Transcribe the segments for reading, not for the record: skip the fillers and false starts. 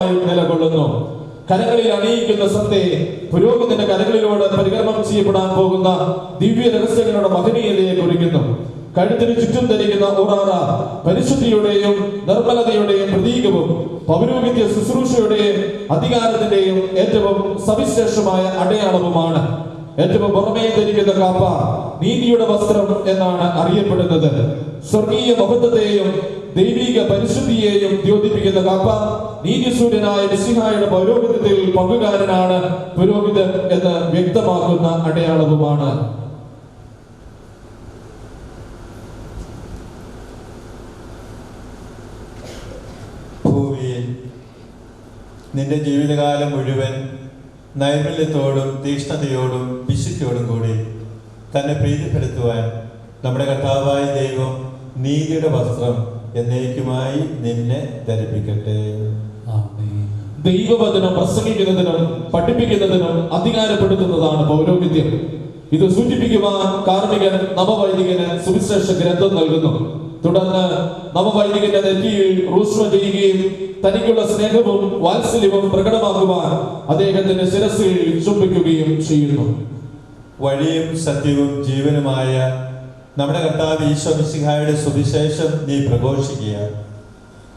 നിലകൊള്ളുന്നു. കരങ്ങളിൽ അണിയിക്കുന്ന സത്തയെ പുരോഹിതന്റെ കരങ്ങളിലൂടെ പരികർമ്മം ചെയ്യപ്പെടാൻ പോകുന്ന ദിവ്യ രഹസ്യങ്ങളുടെ മഹനീയതയെ കുറിക്കുന്നു. കഴുത്തിന് ചുറ്റും ധരിക്കുന്ന ഉറാറ പരിശുദ്ധിയുടെയും നിർമ്മലതയുടെയും പ്രതീകവും പൗരോഹിത്യ ശുശ്രൂഷയുടെയും അധികാരത്തിന്റെയും ഏറ്റവും സവിശേഷമായ അടയാളവുമാണ്. ഏറ്റവും പുറമേ ധരിക്കുന്ന കാപ്പ നീതിയുടെ വസ്ത്രം എന്നാണ് അറിയപ്പെടുന്നത്. സ്വർഗീയ മഹത്വത്തെയും ദൈവിക പരിശുദ്ധിയെയും ദ്യോതിപ്പിക്കുന്ന കാപ്പ നീതിസൂര്യനായ മിശിഹായുടെ പൗരോഹിത്യത്തിൽ പങ്കുകാരനാണ് പുരോഹിതൻ എന്ന് വ്യക്തമാക്കുന്ന അടയാളവുമാണ്. ഭൂമിയിൽ നിന്റെ ജീവിതകാലം മുഴുവൻ നൈർമല്യത്തോടും തീക്ഷ്ണതയോടും വിശുദ്ധിയോടും കൂടി തന്നെ പ്രീതിപ്പെടുത്തുവാൻ നമ്മുടെ കർത്താവായ ദൈവം നീതിയുടെ വസ്ത്രം എന്നേക്കുമായി നിന്നെ ധരിപ്പിക്കട്ടെ. ദൈവവചനം പ്രസംഗിക്കുന്നതിനും പഠിപ്പിക്കുന്നതിനും അധികാരപ്പെടുത്തുന്നതാണ് പൗരോഹിത്യം. ഇത് സൂചിപ്പിക്കുവാൻ കാർമികൻ നവവൈദികന് സുവിശേഷ ഗ്രന്ഥം നൽകുന്നു. തുടർന്ന് നവവൈദികന്റെ നെറ്റിയിൽ റൂഷ്മ ചെയ്യുകയും തനിക്കുള്ള സ്നേഹവും വാത്സല്യവും പ്രകടമാക്കുവാൻ അദ്ദേഹത്തിന്റെ ശിരസിൽ ചുംബിക്കുകയും ചെയ്യുന്നു. വഴിയും സത്യവും ജീവനുമായ നമ്മുടെ കർത്താവ് ഈശോ മിശിഹായുടെ സുവിശേഷം നീ പ്രഘോഷിക്കുക.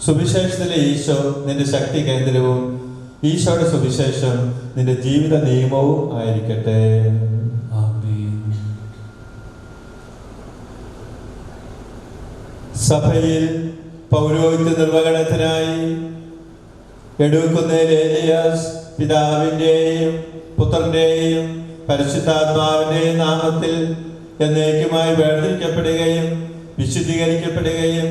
സുവിശേഷത്തിലെ ഈശോ നിന്റെ ശക്തി കേന്ദ്രവും ഈശോയുടെ സുവിശേഷം നിന്റെ ജീവിത നിയമവും ആയിരിക്കട്ടെ. സഭയിൽ പൗരോഹിത്യ നിർവഹണത്തിനായി എടുക്കുന്നതിൽ ഏലിയാസ് പിതാവിൻ്റെയും പുത്രന്റെയും പരിശുദ്ധാത്മാവിൻ്റെയും നാമത്തിൽ എന്നേക്കുമായി വേർതിരിക്കപ്പെടുകയും വിശുദ്ധീകരിക്കപ്പെടുകയും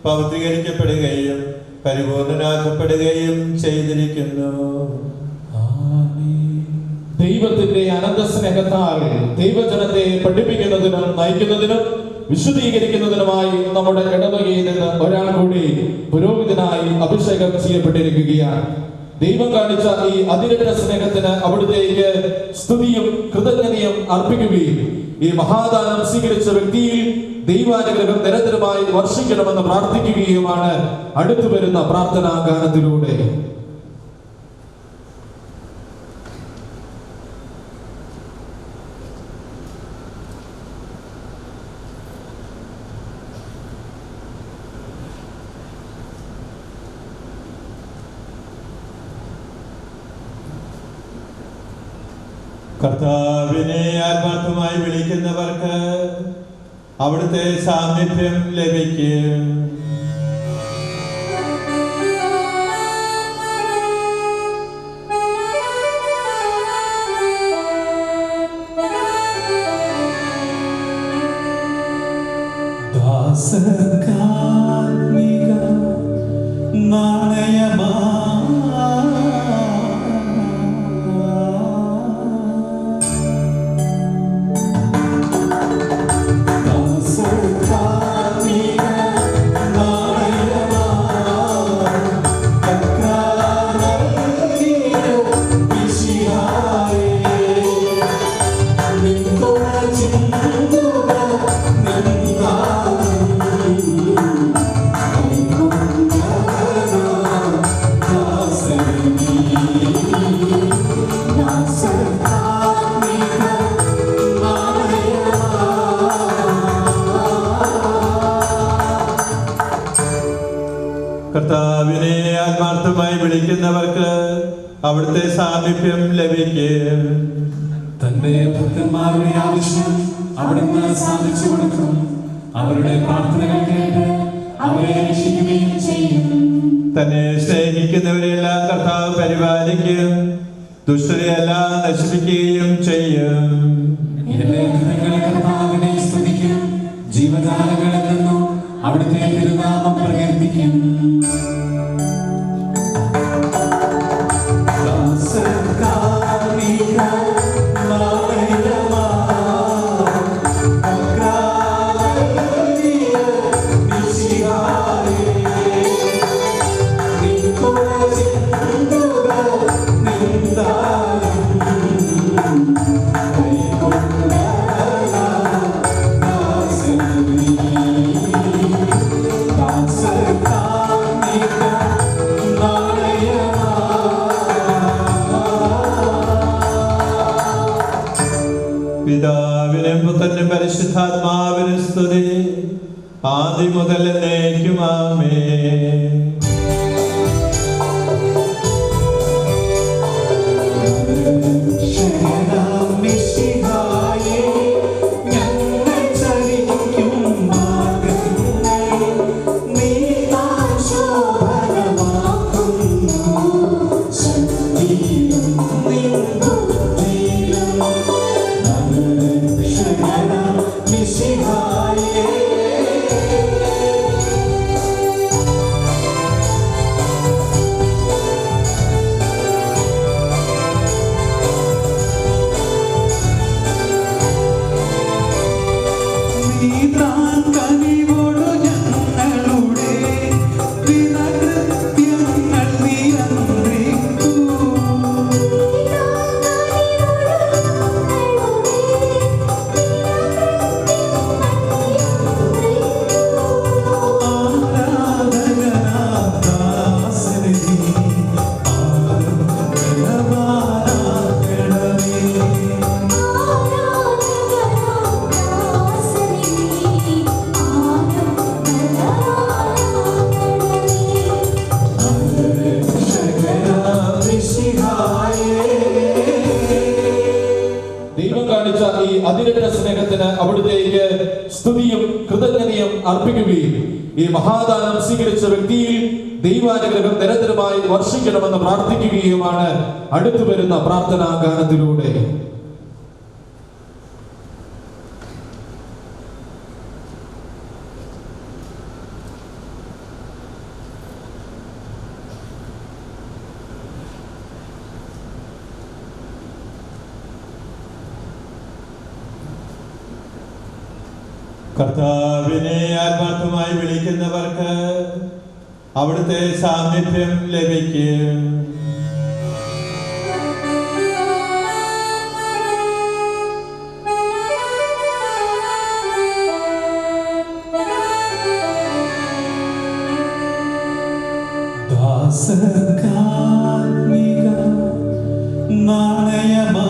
പവിത്രീകരിക്കപ്പെടുകയും പരിപൂർണനാക്കപ്പെടുകയും ചെയ്തിരിക്കുന്നു. ദൈവത്തിന്റെ അനന്ത സ്നേഹത്താൽ ദൈവജനത്തെ പഠിപ്പിക്കുന്നതിനും നയിക്കുന്നതിനും വിശുദ്ധീകരിക്കുന്നതിനുമായി നമ്മുടെ ഇടവകയിൽ നിന്ന് ഒരാൾ കൂടി പുരോഹിതനായി അഭിഷേകം ചെയ്യപ്പെട്ടിരിക്കുകയാണ്. ദൈവം കാണിച്ച ഈ അതിരറ്റ സ്നേഹത്തിന് അവിടുത്തേക്ക് സ്തുതിയും കൃതജ്ഞതയും അർപ്പിക്കുകയും ഈ മഹാദാനം സ്വീകരിച്ച വ്യക്തിയിൽ ദൈവാനുഗ്രഹം നിരന്തരമായി വർഷിക്കണമെന്ന് പ്രാർത്ഥിക്കുകയുമാണ് അടുത്തു വരുന്ന പ്രാർത്ഥനാ ഗാനത്തിലൂടെ. കർത്താവിനെ ആത്മാർത്ഥമായി വിളിക്കുന്നവർക്ക് അവിടുത്തെ സാമീപ്യം ലഭിക്കും. ദാസകാത്മിക നാണയമാ കർത്താവിനെ ആത്മാർത്ഥമായി വിളിക്കുന്നവർക്ക് അവിടുത്തെ സാമീപ്യം ലഭിക്കും. തന്റെ ഭക്തന്മാരുടെ ആവശ്യം അവിടുന്ന് സാധിച്ചു കൊടുക്കും. അവരുടെ പ്രാർത്ഥനകൾ കേട്ട് അവരെ രക്ഷിക്കുകയും ചെയ്യും. തന്നെ സ്നേഹിക്കുന്നവരെല്ലാം കർത്താവ് പരിപാലിക്കും. ദുഷ്ടരെയെല്ലാം നശിപ്പിക്കുകയും ചെയ്യും. എന്റെ ഹൃദയങ്ങളെ കർത്താവിനെ സ്തുതിക്കും. ജീവജാലങ്ങളിൽ നിന്നും അവിടുത്തെ തിരുനാമം പ്രകീർത്തിക്കും. Dance, ആദ്യം മുതൽ എന്നേക്കും ആമേൻ. ഈ അതിരറ്റ സ്നേഹത്തിന് അവിടുത്തേക്ക് സ്തുതിയും കൃതജ്ഞതയും അർപ്പിക്കുകയും ഈ മഹാദാനം സ്വീകരിച്ച വ്യക്തിയിൽ ദൈവാനുഗ്രഹം നിരന്തരമായി വർഷിക്കണമെന്ന് പ്രാർത്ഥിക്കുകയുമാണ് അടുത്തു വരുന്ന പ്രാർത്ഥനാ ഗാനത്തിലൂടെ. കർത്താവിനെ ആത്മാർത്ഥമായി വിളിക്കുന്നവർക്ക് അവിടുത്തെ സാമീപ്യം ലഭിക്കും. ദാസർക്കാത്മിക നാണയമാ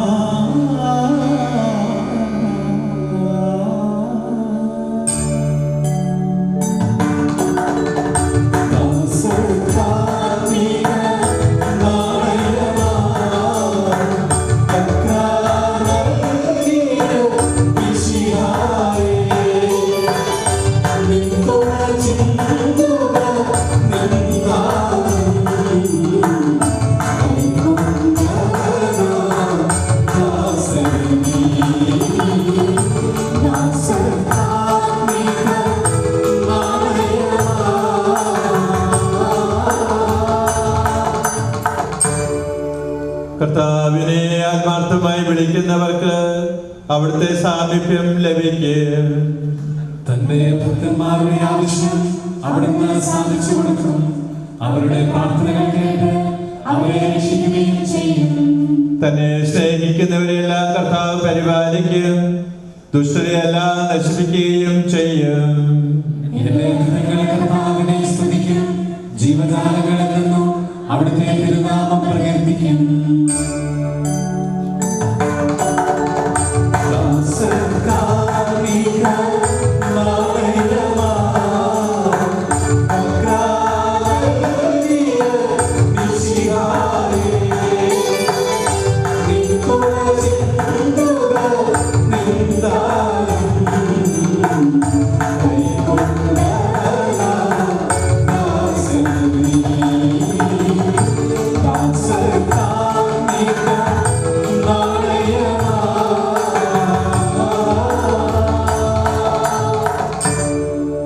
കർത്താവിനെ ആത്മാർത്ഥമായി വിളിക്കുന്നവർക്ക് അവിടുത്തെ സാമീപ്യം ലഭിക്കും. തന്റെ ഭക്തന്മാരുടെ ആവശ്യം അവിടുന്ന് സാധിച്ചു കൊടുക്കും. അവരുടെ പ്രാർത്ഥനകൾ കേട്ട് അവരെ രക്ഷിക്കുകയും ചെയ്യും. തന്നെ സ്നേഹിക്കുന്നവരെല്ലാം കർത്താവ് പരിപാലിക്കും, ദുഷ്ടരെയെല്ലാം നശിപ്പിക്കുകയും ചെയ്യും. എന്റെ ഹൃദയങ്ങളെ കർത്താവിനെ സ്തുതിക്കും. ജീവജാലങ്ങളിൽ നിന്നും അവിടുത്തെ തിരുനാമം പ്രകീർത്തിക്കും.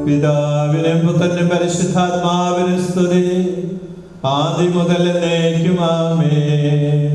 പിതാവിനും പുത്രനും പരിശുദ്ധാത്മാവിനും സ്തുതി, ആദ്യം മുതൽ എന്നേക്കും ആമേൻ.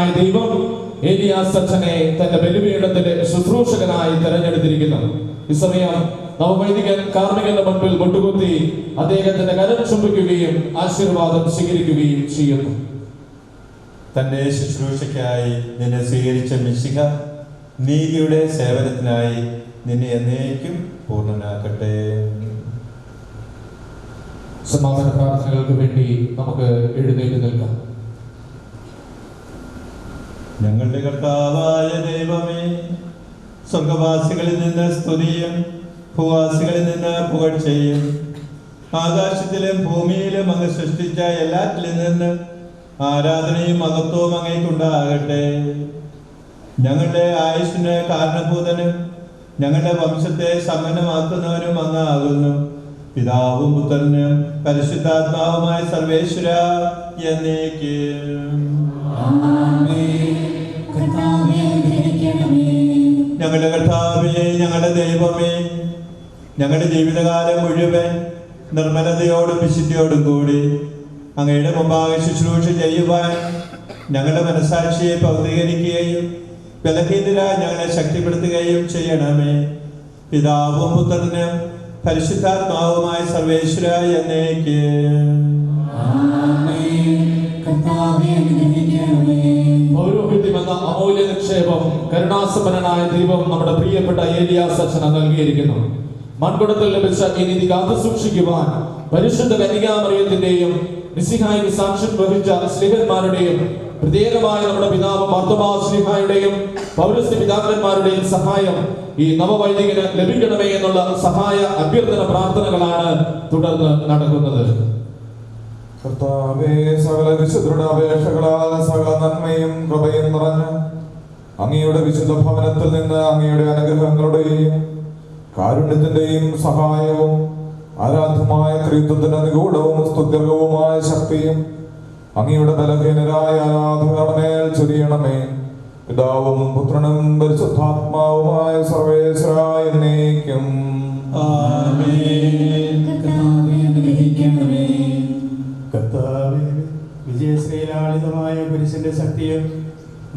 ദൈവപുത്രനായ ദൈവം ഏലിയാസ് അച്ഛനെ തന്റെ ബലിപീഠത്തിന്റെ ശുശ്രൂഷകനായി തെരഞ്ഞെടുത്തിരിക്കുന്നു. ഈ സമയം നവവൈദികൻ കാർമ്മികന്റെ മുൻപിൽ മുട്ടുകുത്തി അദ്ദേഹത്തിന്റെ കരം ചുംബിക്കുകയും ആശീർവാദം സ്വീകരിക്കുകയും ചെയ്യുന്നു. തന്റെ ശുശ്രൂഷയ്ക്കായി നിന്നെ സ്വീകരിച്ച മിശിഹ നീതിയുടെ സേവനത്തിനായി നിന്നെ എന്നേക്കും പൂർണ്ണനാക്കട്ടെ. സമാപന പ്രാർത്ഥനകൾക്ക് വേണ്ടി നമുക്ക് എഴുന്നേറ്റ് നിൽക്കാം. ഞങ്ങളുടെ കർത്താവായ ദൈവമേ, സ്വർഗവാസികളിൽ നിന്ന് സ്തുതിയും ഭൂവാസികളിൽ നിന്ന് പുകഴ്ചയും ആകാശത്തിലും ഭൂമിയിലും അങ്ങ് സൃഷ്ടിച്ച എല്ലാറ്റിലും നിന്ന് ആരാധനയും മഹത്വവും അങ്ങേക്കുണ്ടാകട്ടെ. ഞങ്ങളുടെ ആയുഷിന് കാരണഭൂതനും ഞങ്ങളുടെ വംശത്തെ സമ്പന്നമാക്കുന്നവനും അങ്ങ് ആകുന്നു. പിതാവും പുത്രനും പരിശുദ്ധാത്മാവുമായ സർവേശ്വര എന്നേക്കും. ഞങ്ങളുടെ കർത്താവേ, ഞങ്ങളുടെ ദൈവമേ, ഞങ്ങളുടെ ജീവിതകാലം മുഴുവൻ നിർമ്മലതയോടും വിശുദ്ധിയോടും കൂടി അങ്ങയുടെ മുമ്പാകെ ശുശ്രൂഷ ചെയ്യുവാൻ ഞങ്ങളുടെ മനസാക്ഷിയെ പൗത്രീകരിക്കുകയും ബലഹീനരായി ഞങ്ങളെ ശക്തിപ്പെടുത്തുകയും ചെയ്യണമേ. പിതാവും പുത്രനും പരിശുദ്ധാത്മാവുമായ സർവേശ്വര എന്നേക്കും. പൗരോഹിത്യം എന്ന അമൂല്യ നിക്ഷേപം കരുണാസമ്പന്നനായ ദൈവം നമ്മുടെ പ്രിയപ്പെട്ട ഏലിയാസ് അച്ഛന് നൽകിയിരിക്കുന്നു. മൺകുടത്തിൽ ലഭിച്ച ഈ നിധി കാത്തു സൂക്ഷിക്കുവാൻ പരിശുദ്ധ കന്യകാമറിയത്തിന്റെയും മിശിഹായ്ക്ക് സാക്ഷ്യം വഹിച്ച സ്ലീഹന്മാരുടെയും പ്രത്യേകമായ നമ്മുടെ പിതാവ് മാർത്തോമാ ശ്ലീഹായുടെയും പൗരസ്ത്യ പിതാക്കന്മാരുടെയും സഹായം ഈ നവവൈദികന് ലഭിക്കണമേ എന്നുള്ള സഹായ അഭ്യർത്ഥന പ്രാർത്ഥനകളാണ് തുടർന്ന് നടക്കുന്നത്. കർത്താവേ, സകല വിശുദ്ധരുടെ അപേക്ഷകളാൽ സകല നന്മയും കൃപയും നിറഞ്ഞ അങ്ങയുടെ വിശുദ്ധ ഭവനത്തിൽ നിന്ന് അങ്ങയുടെ അനുഗ്രഹങ്ങളുടെയും കാരുണ്യത്തിന്റെയും സഹായവും ആരാധ്യമായ ത്രിത്വത്തിന്റെ നിഗൂഢവും സ്തുത്യർഹവുമായ ശക്തിയും അങ്ങയുടെ ബലഹീനരായ ആരാധകരുടെ മേൽ ചൊരിയണമേ. പിതാവും പുത്രനും പരിശുദ്ധാത്മാവുമായ സർവേശ്വരായ എന്നേക്കും. കർത്താവേ, വിജയശ്രീലാളിതമായ പുരുഷന്റെ ശക്തിയും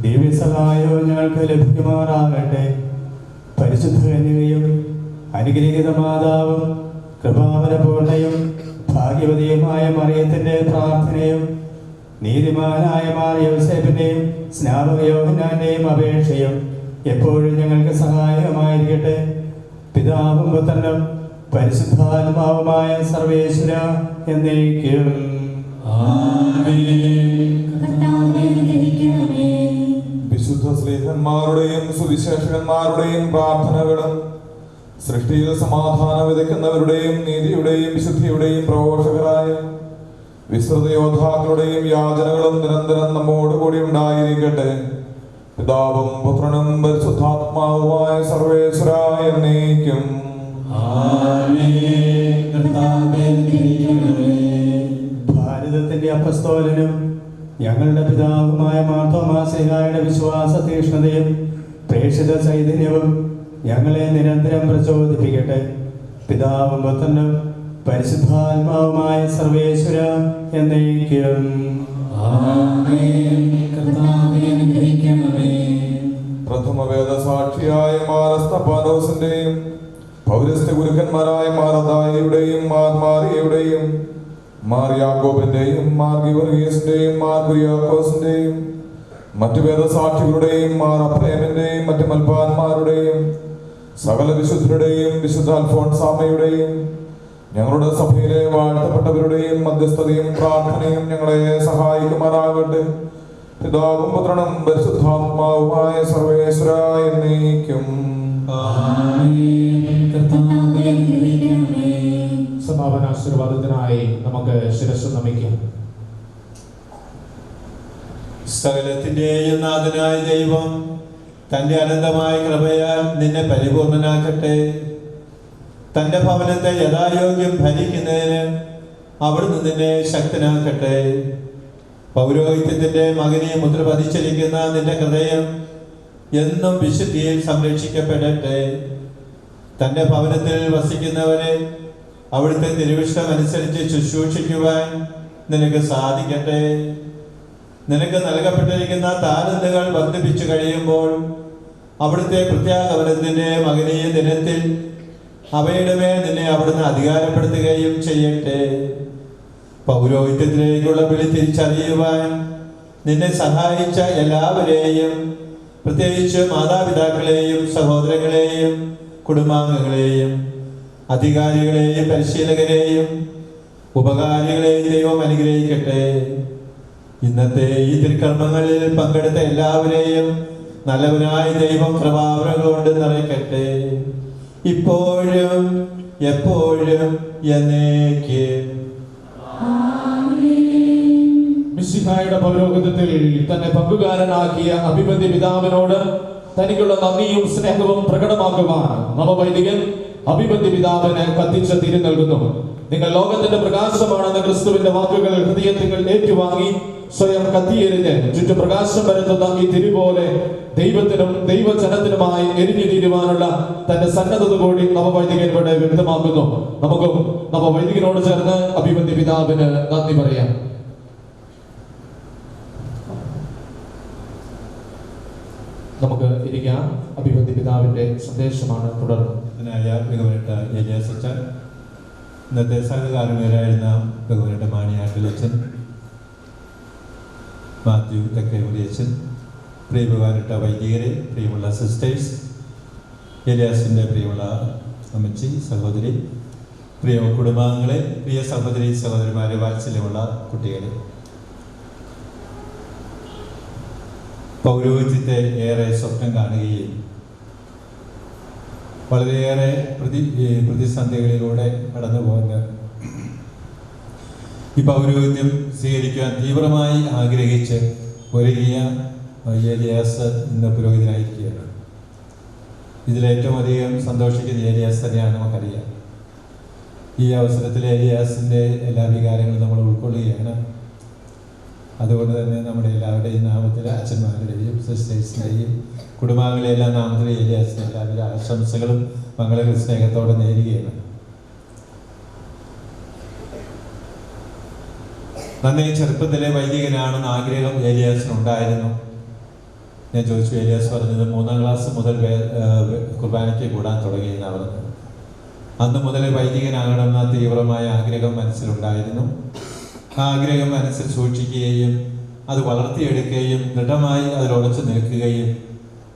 ദിവ്യസഹായവും ഞങ്ങൾക്ക് ലഭിക്കുമാറാകട്ടെ. പരിശുദ്ധ കന്യകയും അനുഗ്രഹീത മാതാവും കൃപാവരപൂർണയും ഭാഗ്യവതിയുമായ മറിയത്തിന്റെ പ്രാർത്ഥനയും നീതിമാനായ മാർ യോസേഫിന്റെയും സ്നാപക യോഹന്നാന്റെയും അപേക്ഷയും എപ്പോഴും ഞങ്ങൾക്ക് സഹായകമായിരിക്കട്ടെ. പിതാവും പുത്രനും പരിശുദ്ധാത്മാവുമായ സർവേശ്വര എന്നേക്കും. വിശുദ്ധ സ്ലീഹന്മാരുടെയും സുവിശേഷകന്മാരുടെയും പ്രാർത്ഥനകളും സൃഷ്ടിയിൽ സമാധാനം വിതയ്ക്കുന്നവരുടെയും നീതിയുടെയും വിശുദ്ധിയുടെയും പ്രഘോഷകരായ വിശ്രുത യോദ്ധാക്കളുടെയും യാചനകളും നിരന്തരം നമ്മോടുകൂടി ഉണ്ടായിരിക്കട്ടെ. പിതാവും പുത്രനും പരിശുദ്ധാത്മാവുമായ സർവേശ്വരായ എന്നേക്കും. ഭാരതത്തിന്റെ അപ്പസ്തോലനും ഞങ്ങളുടെ പിതാവുമായ മാർത്തോമാ ശ്ലീഹായുടെ വിശ്വാസ തീക്ഷ്ണതയും പ്രേക്ഷിത ചൈതന്യവും ഞങ്ങളെ നിരന്തരം പ്രചോദിപ്പിക്കട്ടെ. പിതാവും പുത്രനും പരിശുദ്ധാത്മാവുമായ സർവേശ്വര എന്നേക്കും. പ്രഥമ വേദസാക്ഷിയായ മാരസ്തപാനോസിന്റെയും പൗരസ്ത്യ ഗുരുക്കന്മാരായ മാറദായിയുടെയും മാർ മാറിയയുടെയും മാർ യാക്കോബിന്റെയും മാർ ഗിവർഗീസിന്റെയും മാർ കുര്യാക്കോസിന്റെയും മറ്റു വേദസാക്ഷികളുടെയും മാർ അപ്രേമിന്റെയും മറ്റു മൽപ്പാന്മാരുടെയും സകല വിശുദ്ധരുടെയും വിശുദ്ധ അൽഫോൺസാമയുടെയും ഞങ്ങളുടെ സഭയിലെ വാഴ്ത്തപ്പെട്ടവരുടെയും മധ്യസ്ഥതയും പ്രാർത്ഥനയും ഞങ്ങളെ സഹായിക്കുമാറാകട്ടെ. പിതാവും പുത്രനും പരിശുദ്ധാത്മാവുമായ സർവേശ്വരായ എന്നേക്കും. സമാപനാശീർവാദത്തിനായി നമുക്ക് ശിരസ്സ് നമിക്കാം. സകലത്തിന്റെയും നാഥനായ ദൈവം തന്റെ അനന്തമായ കൃപയാൽ നിന്നെ പരിപൂർണനാക്കട്ടെ. തന്റെ ഭവനത്തെ യഥായോഗ്യം ഭരിക്കുന്നതിന് അവിടുന്ന് നിന്നെ ശക്തനാക്കട്ടെ. പൗരോഹിത്യത്തിന്റെ മകനെ മുദ്ര പതിച്ചിരിക്കുന്ന നിന്റെ ഹൃദയം എന്നും വിശുദ്ധിയിൽ സംരക്ഷിക്കപ്പെടട്ടെ. തന്റെ ഭവനത്തിൽ വസിക്കുന്നവരെ അവിടുത്തെ തിരുവിഷ്ടം അനുസരിച്ച് ശുശ്രൂഷിക്കുവാൻ നിനക്ക് സാധിക്കട്ടെ. നിനക്ക് നൽകപ്പെട്ടിരിക്കുന്ന താലന്തുകൾ വർദ്ധിപ്പിച്ചു കഴിയുമ്പോൾ അവിടുത്തെ പ്രത്യാഗമനത്തിന്റെ മകനീയ ദിനത്തിൽ അവയുടെ മേൽ നിന്നെ അവിടുന്ന് അധികാരപ്പെടുത്തുകയും ചെയ്യട്ടെ. പൗരോഹിത്യത്തിലേക്കുള്ള വിളി തിരിച്ചറിയുവാൻ നിന്നെ സഹായിച്ച എല്ലാവരെയും, പ്രത്യേകിച്ച് മാതാപിതാക്കളെയും സഹോദരങ്ങളെയും കുടുംബാംഗങ്ങളെയും അധികാരികളെയും പരിശീലകരെയും ഉപകാരികളെയും ദൈവം അനുഗ്രഹിക്കട്ടെ. ഇന്നത്തെ ഈ തിരുക്കർമ്മങ്ങളിൽ പങ്കെടുത്ത എല്ലാവരെയും നല്ലവനായ ദൈവം കൃപാവരങ്ങൾ കൊണ്ട് നിറയ്ക്കട്ടെ, ഇപ്പോഴും എപ്പോഴും എന്നേക്കും. മിശിഹായുടെ പൗരോഹിത്യത്തിൽ തന്നെ പങ്കുകാരനാക്കിയ അഭിമന്യ പിതാവിനോട് തനിക്കുള്ള നന്ദിയും സ്നേഹവും പ്രകടമാക്കുവാൻ നവവൈദികൻ അഭിമന്യ പിതാവിന് കത്തിച്ച തിരി നൽകുന്നു. നിങ്ങൾ ലോകത്തിന്റെ പ്രകാശമാണെന്ന ക്രിസ്തുവിന്റെ വാക്കുകൾ ഹൃദയത്തിൽ ഏറ്റുവാങ്ങി സ്വയം കത്തിയെരിഞ്ഞ് ചുറ്റും പ്രകാശം പരത്തുന്ന ഈ തിരി പോലെ ദൈവത്തിനും ദൈവജനത്തിനുമായി എരിഞ്ഞു തീരുവാനുള്ള തന്റെ സന്നദ്ധത കൂടി നവവൈദികൻ ഇവിടെ വ്യക്തമാക്കുന്നു. നമുക്കും നവവൈദികനോട് ചേർന്ന് അഭിമന്യ പിതാവിന് നന്ദി പറയാം. നമുക്ക് ഇരിക്കാം. അഭിമന്യ പിതാവിന്റെ സന്ദേശമാണ് തുടർന്ന്. ബഹുമാനപ്പെട്ട ഏലിയാസ് അച്ഛൻ, ഇന്നത്തെ സഹകാരുണ്യരായിരുന്ന ബഹുമാനപ്പെട്ട മാണിയാട്ടിലച്ഛൻ, മാത്യു തെക്കേമുടിയച്ഛൻ, പ്രിയ ബഹുമാനപ്പെട്ട വൈദികരെ, പ്രിയമുള്ള സിസ്റ്റേഴ്സ്, ഏലിയാസിൻ്റെ പ്രിയമുള്ള അമ്മച്ചി, സഹോദരി, പ്രിയ കുടുംബാംഗങ്ങളെ, പ്രിയ സഹോദരി സഹോദരന്മാരെ, വാത്സല്യമുള്ള കുട്ടികളെ, പൗരോഹിത്യത്തെ ഏറെ സ്വപ്നം കാണുകയും വളരെയേറെ പ്രതിസന്ധികളിലൂടെ കടന്നു പോകുന്ന ഈ പൗരോഹിത്യം സ്വീകരിക്കാൻ തീവ്രമായി ആഗ്രഹിച്ച് ഒരുങ്ങിയ ഏലിയാസ് ഇന്ന് പുരോഹിതനായിരിക്കുകയാണ്. ഇതിലേറ്റവും അധികം സന്തോഷിക്കുന്ന ഏലിയാസ് തന്നെയാണ് നമുക്കറിയാം. ഈ അവസരത്തിൽ ഏലിയാസിൻ്റെ എല്ലാ വികാരങ്ങളും നമ്മൾ ഉൾക്കൊള്ളുകയാണ്. അതുകൊണ്ട് തന്നെ നമ്മുടെ എല്ലാവരുടെയും നാമത്തിൽ, അച്ഛന്മാരുടെയും സിസ്റ്റേഴ്സിൻ്റെയും കുടുംബാംഗങ്ങളെ എല്ലാ നാമത്തിലും ഏലിയാസിൻ്റെ എല്ലാവിധ ആശംസകളും മംഗള സ്നേഹത്തോടെ നേരുകയാണ്. നന്നേ ചെറുപ്പത്തിലെ വൈദികനാണെന്ന് ആഗ്രഹം ഏലിയാസിനുണ്ടായിരുന്നു. ഞാൻ ചോദിച്ചു, ഏലിയാസ് പറഞ്ഞത് 3ാം ക്ലാസ് മുതൽ കുർബാനയ്ക്ക് കൂടാൻ തുടങ്ങിയെന്ന് പറഞ്ഞു. അന്ന് മുതൽ വൈദികനാകണമെന്ന തീവ്രമായ ആഗ്രഹം മനസ്സിലുണ്ടായിരുന്നു. ആ ആഗ്രഹം മനസ്സിൽ സൂക്ഷിക്കുകയും അത് വളർത്തിയെടുക്കുകയും ദൃഢമായി അതിൽ ഉറച്ചു നിൽക്കുകയും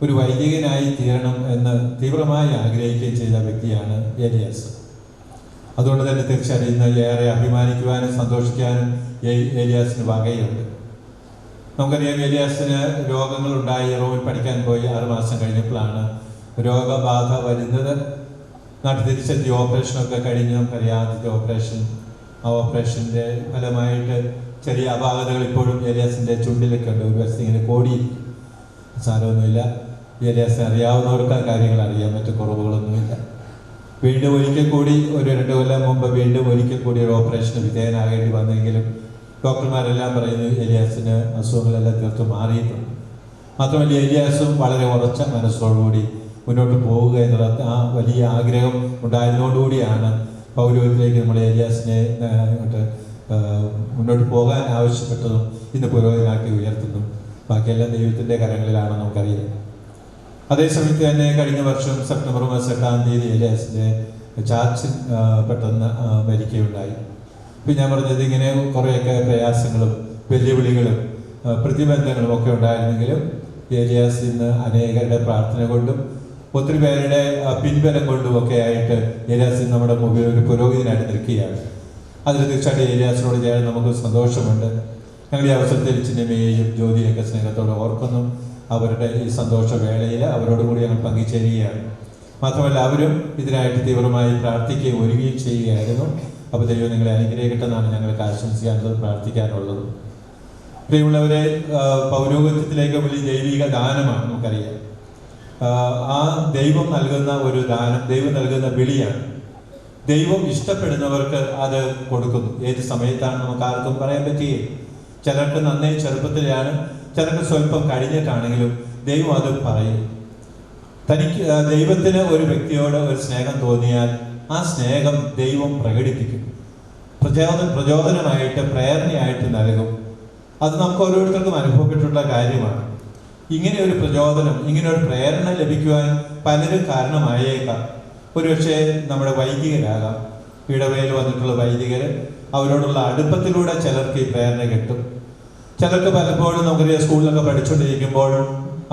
ഒരു വൈദികനായി തീരണം എന്ന് തീവ്രമായി ആഗ്രഹിക്കുകയും ചെയ്ത വ്യക്തിയാണ് ഏലിയാസ്. അതുകൊണ്ട് തന്നെ തീർച്ചയായും ഇന്ന് ഏറെ അഭിമാനിക്കുവാനും സന്തോഷിക്കാനും ഏലിയാസിന് വകയുണ്ട്. നമുക്കറിയാം, ഏലിയാസിന് രോഗങ്ങളുണ്ടായി. റോമിൽ പഠിക്കാൻ പോയി 6 മാസം കഴിഞ്ഞപ്പോഴാണ് രോഗബാധ വരുന്നത്. നാട്ടിൽ തിരിച്ചെത്തി ഓപ്പറേഷനൊക്കെ കഴിഞ്ഞ് നമുക്കറിയാം, ആദ്യത്തെ ഓപ്പറേഷൻ. ആ ഓപ്പറേഷൻ്റെ ഫലമായിട്ട് ചെറിയ അപാകതകൾ ഇപ്പോഴും ഏലിയാസിൻ്റെ ചുണ്ടിലൊക്കെ ഉണ്ട്. ഒരു വശത്ത് ഇങ്ങനെ കോടി. സാരമൊന്നുമില്ല, ഏലിയാസിനെ അറിയാവുന്നവർക്ക് ആ കാര്യങ്ങൾ അറിയാം, മറ്റു കുറവുകളൊന്നുമില്ല. വീണ്ടും ഒരിക്കൽ കൂടി ഒരു 2 കൊല്ലം മുമ്പ് വീണ്ടും ഒരിക്കൽ കൂടി ഒരു ഓപ്പറേഷന് വിധേയനാകേണ്ടി വന്നെങ്കിലും ഡോക്ടർമാരെല്ലാം പറയുന്നു ഏലിയാസിന് അസുഖങ്ങളെല്ലാം തീർത്തും മാറിയിട്ടുണ്ട്. മാത്രമല്ല, ഏലിയാസും വളരെ ഉറച്ച മനസ്സോടുകൂടി മുന്നോട്ട് പോവുക എന്നുള്ള ആ വലിയ ആഗ്രഹം ഉണ്ടായതുകൊണ്ടുകൂടിയാണ് പൗരോഹിത്യത്തിലേക്ക് നമ്മൾ ഏലിയാസിനെ മുന്നോട്ട് പോകാൻ ആവശ്യപ്പെട്ടതും ഇന്ന് പുരോഹിതനാക്കി ഉയർത്തുന്നു. ബാക്കിയെല്ലാം ദൈവത്തിൻ്റെ കരങ്ങളിലാണെന്ന് നമുക്കറിയാം. അതേസമയത്ത് തന്നെ കഴിഞ്ഞ വർഷം സെപ്റ്റംബർ 8-ാം തീയതി ഏലിയാസിൻ്റെ ചാച്ചൻ പെട്ടെന്ന് മരിക്കുകയുണ്ടായി. ഇപ്പം ഞാൻ പറഞ്ഞത് ഇങ്ങനെ കുറേയൊക്കെ പ്രയാസങ്ങളും വെല്ലുവിളികളും പ്രതിബന്ധങ്ങളും ഒക്കെ ഉണ്ടായിരുന്നെങ്കിലും ഏലിയാസ് ഇന്ന് അനേകരുടെ പ്രാർത്ഥന കൊണ്ടും ഒത്തിരി പേരുടെ പിൻബലം കൊണ്ടും ഒക്കെ ആയിട്ട് ഏലിയാസ് നമ്മുടെ മുമ്പിൽ ഒരു പുരോഹിതനായിട്ട് നിൽക്കുകയാണ്. അതിൽ തീർച്ചയായിട്ടും ഏലിയാസിനോട് ചേർന്ന് നമുക്ക് സന്തോഷമുണ്ട്. ഞങ്ങൾ ഈ അവസരത്തിൽ ചിന്നമ്മയെയും ജ്യോതിയൊക്കെ സ്നേഹത്തോടെ ഓർക്കുന്നു. അവരുടെ ഈ സന്തോഷവേളയിൽ അവരോട് കൂടി ഞങ്ങൾ പങ്കുചേരുകയാണ്. മാത്രമല്ല, അവരും ഇതിനായിട്ട് തീവ്രമായി ഒരുങ്ങുകയും ചെയ്യുകയായിരുന്നു. അപ്പോൾ ദൈവം നിങ്ങളെ അനുഗ്രഹിക്കട്ടെന്നാണ് ഞങ്ങൾക്ക് ആശംസിക്കാനുള്ളത്, പ്രാർത്ഥിക്കാനുള്ളത്. പ്രിയമുള്ളവരെ, പൗരോഹിത്യത്തിലേക്ക് വലിയ ദൈവിക ദാനമാണ് നമുക്കറിയാം. ആ ദൈവം നൽകുന്ന ഒരു ദാനം, ദൈവം നൽകുന്ന വിളിയാണ്. ദൈവം ഇഷ്ടപ്പെടുന്നവർക്ക് അത് കൊടുക്കുന്നു. ഏത് സമയത്താണ് നമുക്ക് ആർക്കും പറയാൻ പറ്റുകയും. ചിലർക്ക് നന്നേ ചെറുപ്പത്തിലാണ്, ചിലർക്ക് സ്വല്പം കഴിഞ്ഞിട്ടാണെങ്കിലും ദൈവം അത് പറയും. തനിക്ക് ദൈവത്തിന് ഒരു വ്യക്തിയോട് ഒരു സ്നേഹം തോന്നിയാൽ ആ സ്നേഹം ദൈവം പ്രകടിപ്പിക്കും. പ്രചോദനമായിട്ട്, പ്രേരണയായിട്ട് നൽകും. അത് നമുക്ക് ഓരോരുത്തർക്കും അനുഭവപ്പെട്ടിട്ടുള്ള കാര്യമാണ്. ഇങ്ങനെ ഒരു പ്രചോദനം, ഇങ്ങനെ ഒരു പ്രേരണ ലഭിക്കുവാൻ പലരും കാരണമായേക്കാം. ഒരുപക്ഷെ നമ്മുടെ വൈദികരാകാം, ഇടവയിൽ വന്നിട്ടുള്ള വൈദികർ, അവരോടുള്ള അടുപ്പത്തിലൂടെ ചിലർക്ക് ഈ പ്രേരണ കിട്ടും. ചിലർക്ക് പലപ്പോഴും നമുക്കറിയാം, സ്കൂളിലൊക്കെ പഠിച്ചുകൊണ്ടിരിക്കുമ്പോൾ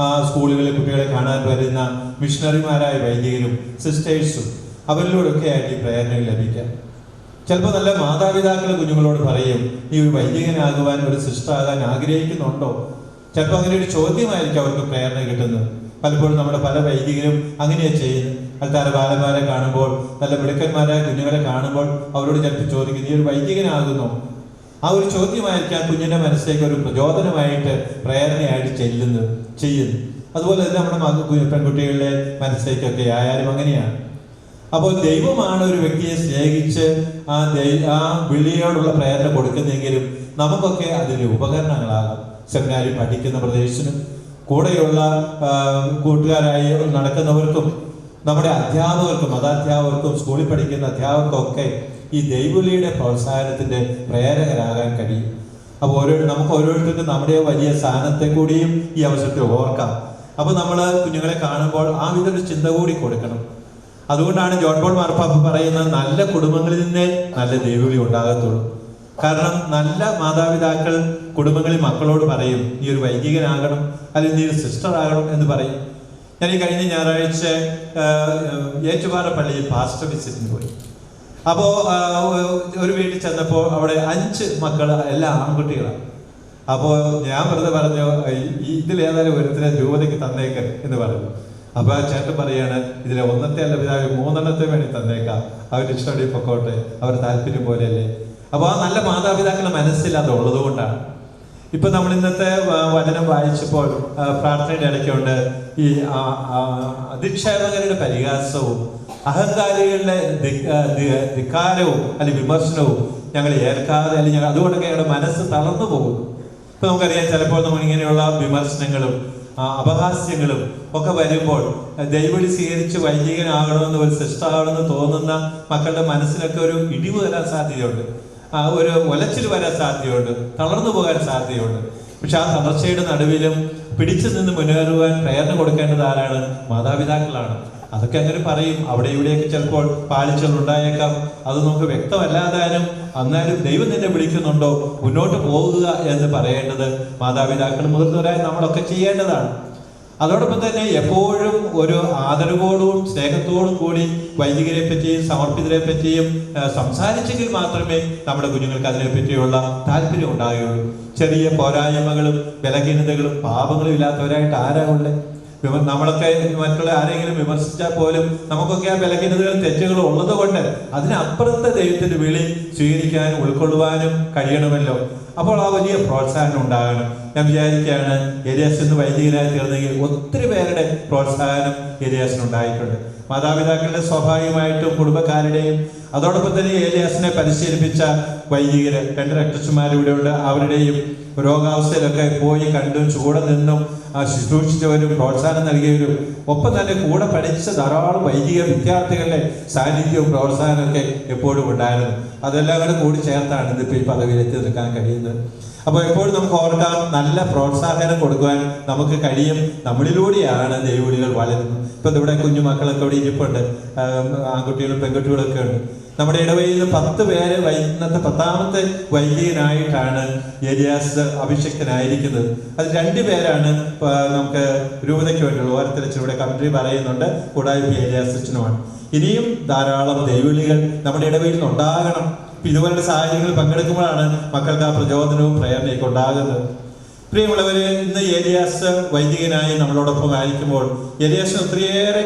ആ സ്കൂളുകളിൽ കുട്ടികളെ കാണാൻ വരുന്ന മിഷണറിമാരായ വൈദികരും സിസ്റ്റേഴ്സും, അവരിലൂടെയൊക്കെ ആയിട്ട് ഈ പ്രേരണ ലഭിക്കാം. ചിലപ്പോൾ നല്ല മാതാപിതാക്കൾ കുഞ്ഞുങ്ങളോട് പറയും, നീ ഒരു വൈദികനാകുവാൻ, ഒരു സിസ്റ്ററാകാൻ ആഗ്രഹിക്കുന്നുണ്ടോ? ചിലപ്പോൾ അങ്ങനെ ഒരു ചോദ്യമായിരിക്കും അവർക്ക് പ്രേരണ കിട്ടുന്നത്. പലപ്പോഴും നമ്മുടെ പല വൈദികരും അങ്ങനെയാണ് ചെയ്യുന്നത്. ആൾക്കാരെ ബാലന്മാരെ കാണുമ്പോൾ, നല്ല മിടുക്കന്മാരായ കുഞ്ഞുങ്ങളെ കാണുമ്പോൾ അവരോട് ചിലപ്പോൾ ചോദിക്കും, നീ ഒരു വൈദികനാകുന്നോ? ആ ഒരു ചോദ്യമായിരിക്കും ആ കുഞ്ഞിന്റെ മനസ്സിലേക്ക് ഒരു പ്രചോദനമായിട്ട്, പ്രേരണയായിട്ട് ചെയ്യുന്നു. അതുപോലെ തന്നെ നമ്മുടെ പെൺകുട്ടികളുടെ മനസ്സിലേക്കൊക്കെ ആയാലും അങ്ങനെയാണ്. അപ്പോൾ ദൈവമാണ് ഒരു വ്യക്തിയെ സ്നേഹിച്ച് ആ വിളിയോടുള്ള പ്രേരണ കൊടുക്കുന്നെങ്കിലും നമുക്കൊക്കെ അതിൻ്റെ ഉപകരണങ്ങളാകാം. സെമിനാരിൽ പഠിക്കുന്ന പ്രദേശത്തിനും കൂടെയുള്ള കൂട്ടുകാരായി നടക്കുന്നവർക്കും, നമ്മുടെ അധ്യാപകർക്കും, മതാധ്യാപകർക്കും, സ്കൂളിൽ പഠിക്കുന്ന അധ്യാപകർക്കും ഒക്കെ ഈ ദൈവവിളിയുടെ പ്രോത്സാഹനത്തിന്റെ പ്രേരകരാകാൻ കഴിയും. അപ്പോൾ നമുക്ക് ഓരോരുത്തർക്കും നമ്മുടെ വലിയ സ്ഥാനത്തെ കൂടിയും ഈ അവസരത്തിൽ ഓർക്കാം. അപ്പോൾ നമ്മൾ കുഞ്ഞുങ്ങളെ കാണുമ്പോൾ ആ വിധൊരു ചിന്ത കൂടി കൊടുക്കണം. അതുകൊണ്ടാണ് ജോൺ പോൾ മാർപ്പാപ്പ പറയുന്നത്, നല്ല കുടുംബങ്ങളിൽ നിന്നേ നല്ല ദൈവവിളി ഉണ്ടാകത്തുള്ളൂ. കാരണം നല്ല മാതാപിതാക്കൾ കുടുംബങ്ങളിൽ മക്കളോട് പറയും, നീ ഒരു വൈദികനാകണം, അല്ലെങ്കിൽ നീ ഒരു സിസ്റ്റർ ആകണം എന്ന് പറയും. ഞാൻ ഈ കഴിഞ്ഞ ഞായറാഴ്ച ഏറ്റുപാറ പള്ളിയിൽ പാസ്റ്റർ വിസിറ്റിന് പോയി. അപ്പോൾ ഒരു വീട്ടിൽ ചെന്നപ്പോൾ അവിടെ 5 മക്കൾ, എല്ലാം ആൺകുട്ടികളാണ്. അപ്പോൾ ഞാൻ വെറുതെ പറഞ്ഞു, ഇതിലേതായാലും ഒരുത്തിനെ രൂപതയ്ക്ക് തന്നേക്ക് എന്ന് പറഞ്ഞു. അപ്പൊ ആ ചേട്ടൻ പറയാണ്, ഇതിലെ 1 അല്ല പിതാവ് 3 വേണ്ടി തന്നേക്കാം, അവർ ഇഷ്ടം പൊക്കോട്ടെ, അവർ താല്പര്യം പോലെയല്ലേ. അപ്പൊ ആ നല്ല മാതാപിതാക്കളുടെ മനസ്സിൽ അത് ഉള്ളത് കൊണ്ടാണ്. ഇപ്പൊ നമ്മൾ ഇന്നത്തെ വചനം വായിച്ചപ്പോൾ പ്രാർത്ഥനയുടെ ഇടയ്ക്കുണ്ട് ഈ അധിക്ഷേപകരുടെ പരിഹാസവും അഹങ്കാരികളുടെ ധിക്കാരവും അല്ലെങ്കിൽ വിമർശനവും ഞങ്ങൾ ഏൽക്കാതെ, അല്ലെങ്കിൽ ഞങ്ങൾ അതുകൊണ്ടൊക്കെ ഞങ്ങളുടെ മനസ്സ് തളർന്നു പോകുന്നു. ഇപ്പൊ നമുക്കറിയാം, ചിലപ്പോൾ നമ്മൾ ഇങ്ങനെയുള്ള വിമർശനങ്ങളും അപഹാസ്യങ്ങളും ഒക്കെ വരുമ്പോൾ ദൈവവിളി സ്വീകരിച്ച് വൈദികനാകണമെന്ന്, ഒരു സിസ്റ്ററാകണമെന്ന് തോന്നുന്ന മക്കളുടെ മനസ്സിലൊക്കെ ഒരു ഇടിവ് വരാൻ സാധ്യതയുണ്ട്, ഒരു ഒലച്ചിൽ വരാൻ സാധ്യതയുണ്ട്, തളർന്നു പോകാൻ സാധ്യതയുണ്ട്. പക്ഷെ ആ തളർച്ചയുടെ നടുവിലും പിടിച്ചു നിന്ന് മുന്നേറുവാൻ പ്രേരണ കൊടുക്കേണ്ടത് ആരാണ്? മാതാപിതാക്കളാണ്. അതൊക്കെ അങ്ങനെ പറയും, അവിടെ ഇവിടെയൊക്കെ ചിലപ്പോൾ പാളിച്ചകൾ ഉണ്ടായേക്കാം, അത് നമുക്ക് വ്യക്തമല്ലാതാനും. എന്നാലും ദൈവം നിന്നെ വിളിക്കുന്നുണ്ടോ, മുന്നോട്ട് പോകുക എന്ന് പറയേണ്ടത് മാതാപിതാക്കൾ, മുതിർന്നവരായി നമ്മളൊക്കെ ചെയ്യേണ്ടതാണ്. അതോടൊപ്പം തന്നെ എപ്പോഴും ഒരു ആദരവോടും സ്നേഹത്തോടും കൂടി വൈദികരെ പറ്റിയും സമർപ്പിതരെ പറ്റിയും സംസാരിച്ചെങ്കിൽ മാത്രമേ നമ്മുടെ കുഞ്ഞുങ്ങൾക്ക് അതിനെപ്പറ്റിയുള്ള താല്പര്യം ഉണ്ടാകുകയുള്ളൂ. ചെറിയ പോരായ്മകളും ബലഹീനതകളും പാപങ്ങളും ഇല്ലാത്തവരായിട്ട് ആരാളുണ്ട്? നമ്മളൊക്കെ മറ്റുള്ള ആരെങ്കിലും വിമർശിച്ചാൽ പോലും നമുക്കൊക്കെ ആ ബലഹീനതകളും തെറ്റുകളും ഉള്ളത് കൊണ്ട് അതിനപ്പുറത്തെ ദൈവത്തിന്റെ വിളി സ്വീകരിക്കാനും ഉൾക്കൊള്ളുവാനും കഴിയണമല്ലോ. അപ്പോൾ ആ വലിയ പ്രോത്സാഹനം ഉണ്ടാകണം. ഞാൻ വിചാരിക്കുകയാണ്, ഏലിയാസ് ഇന്ന് വൈദികനായി തീർന്നെങ്കിൽ ഒത്തിരി പേരുടെ പ്രോത്സാഹനം ഏലിയാസിനുണ്ടായിട്ടുണ്ട്. മാതാപിതാക്കളുടെ സ്വാഭാവികമായിട്ടും കുടുംബക്കാരുടെയും, അതോടൊപ്പം തന്നെ ഏലിയാസിനെ പരിശീലിപ്പിച്ച വൈദികര് 2 രക്തച്ചന്മാരിവിടെ ഉണ്ട്, അവരുടെയും രോഗാവസ്ഥയിലൊക്കെ പോയി കണ്ടും കൂടെ നിന്നും ശുശ്രൂഷിച്ചവരും പ്രോത്സാഹനം നൽകിയവരും, ഒപ്പം തന്നെ കൂടെ പഠിച്ച ധാരാളം വൈദിക വിദ്യാർത്ഥികളുടെ സാന്നിധ്യവും പ്രോത്സാഹനമൊക്കെ എപ്പോഴും ഉണ്ടായിരുന്നു. അതെല്ലാം കൂടി ചേർത്താണ് ഇതിപ്പോൾ ഈ പദവിയിൽ എത്തി നിൽക്കാൻ കഴിയുന്നത്. അപ്പോൾ എപ്പോഴും നമുക്ക് ഓർക്കാം, നല്ല പ്രോത്സാഹനം കൊടുക്കുവാൻ നമുക്ക് കഴിയും. നമ്മളിലൂടെയാണ് ദൈവവിളികൾ വളരുന്നത്. ഇപ്പം ഇവിടെ കുഞ്ഞു മക്കളൊക്കെ ഇവിടെ ഇരിപ്പുണ്ട്, ആൺകുട്ടികളും പെൺകുട്ടികളൊക്കെ ഉണ്ട്. നമ്മുടെ ഇടവയിൽ 10 പേര് ഇന്നത്തെ 10ാമത്തെ വൈദികനായിട്ടാണ് ഏലിയാസ് അഭിഷിക്തനായിരിക്കുന്നത്. അത് 2 പേരാണ് നമുക്ക് രൂപതയ്ക്ക് വേണ്ടിയുള്ള ഓരോരുത്തരും ഇവിടെ കമന്ററി പറയുന്നുണ്ട്, കൂടാതെ ഏലിയാസ് അച്ഛനുമാണ്. ഇനിയും ധാരാളം ദൈവവിളികൾ നമ്മുടെ ഇടവയിൽ നിന്ന് ഉണ്ടാകണം. ഇതുപോലുള്ള സാഹചര്യങ്ങളിൽ പങ്കെടുക്കുമ്പോഴാണ് മക്കൾക്ക് ആ പ്രചോദനവും പ്രേരണയൊക്കെ ഉണ്ടാകുന്നത്. പ്രിയമുള്ളവരെ, ഇന്ന് ഏലിയാസ് വൈദികനായി നമ്മളോടൊപ്പം ആയിരിക്കുമ്പോൾ ഏലിയാസിന് ഒത്തിരിയേറെ